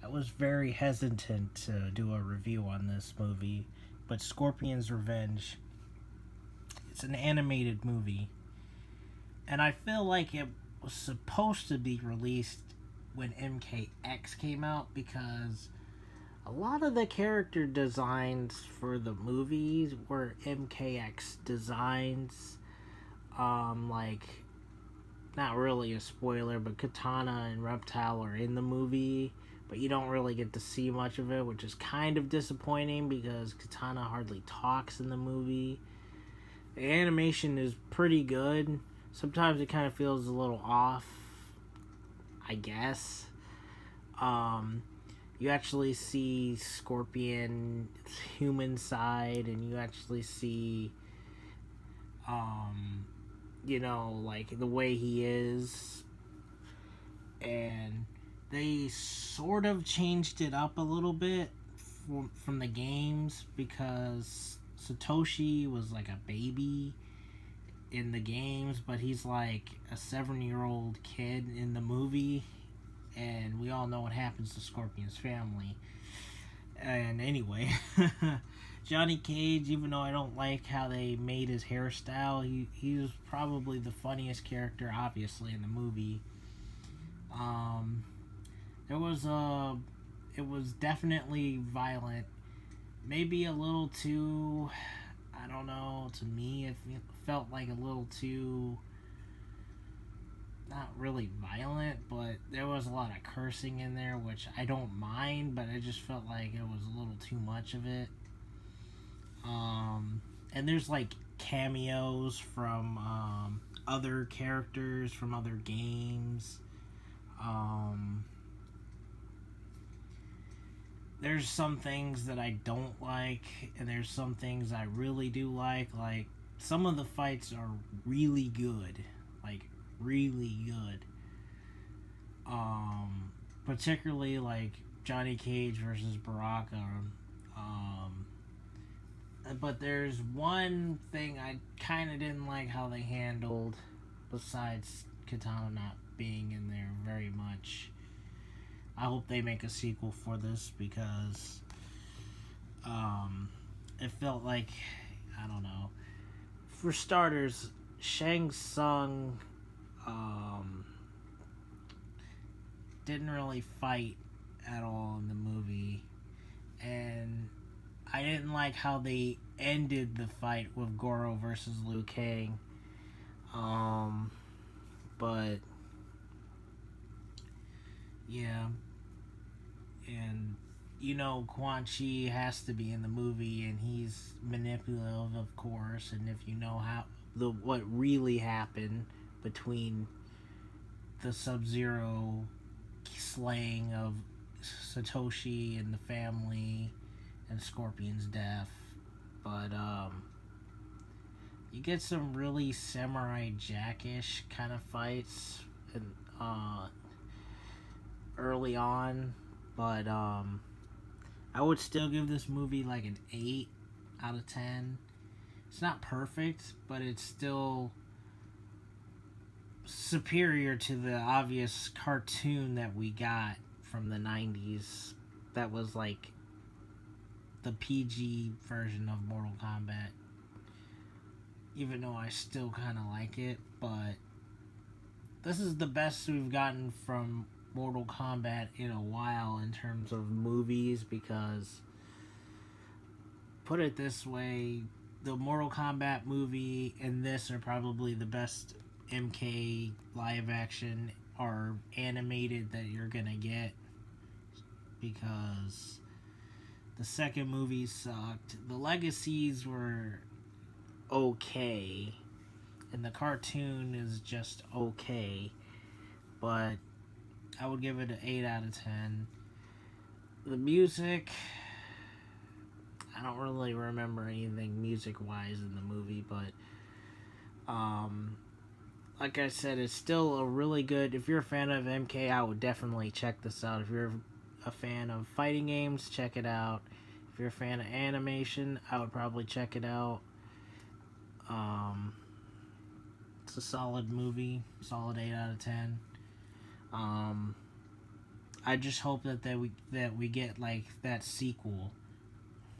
I was very hesitant to do a review on this movie, but Scorpion's Revenge, it's an animated movie, and I feel like it was supposed to be released when MKX came out because a lot of the character designs for the movies were MKX designs. Like, not really a spoiler, but Katana and Reptile are in the movie, but you don't really get to see much of it, which is kind of disappointing because Katana hardly talks in the movie. The animation is pretty good. Sometimes it kind of feels a little off, I guess. You actually see Scorpion's human side, and you actually see, like the way he is. And they sort of changed it up a little bit from the games because Satoshi was like a baby in the games, but he's like a 7-year-old kid in the movie, and we all know what happens to Scorpion's family. And anyway, Johnny Cage, even though I don't like how they made his hairstyle, he was probably the funniest character, obviously, in the movie. There was it was definitely violent, maybe a little too, I don't know, to me it felt like a little too, not really violent, but there was a lot of cursing in there, which I don't mind, but I just felt like it was a little too much of it. And there's like cameos from other characters from other games. There's some things that I don't like, and there's some things I really do like. Like, some of the fights are really good. Like, really good. Particularly, like, Johnny Cage versus Baraka. But there's one thing I kind of didn't like how they handled, besides Katana not being in there very much. I hope they make a sequel for this because it felt like, I don't know. For starters, Shang Tsung didn't really fight at all in the movie, and I didn't like how they ended the fight with Goro versus Liu Kang. But yeah, and Quan Chi has to be in the movie, and he's manipulative, of course. And if you know how what really happened between the Sub-Zero slaying of Satoshi and the family and Scorpion's death, but you get some really Samurai Jack-ish kind of fights and early on, but I would still give this movie like an 8 out of 10. It's not perfect, but it's still superior to the obvious cartoon that we got from the 90s that was like the PG version of Mortal Kombat. Even though I still kind of like it, but this is the best we've gotten from Mortal Kombat in a while in terms of movies, because, put it this way, the Mortal Kombat movie and this are probably the best MK live action or animated that you're gonna get, because the second movie sucked. The Legacies were okay, and the cartoon is just okay, but I would give it an 8 out of 10. The music, I don't really remember anything music-wise in the movie, but like I said, it's still a really good, if you're a fan of MK, I would definitely check this out. If you're a fan of fighting games, check it out. If you're a fan of animation, I would probably check it out. It's a solid movie, solid 8 out of 10. I just hope that we get like that sequel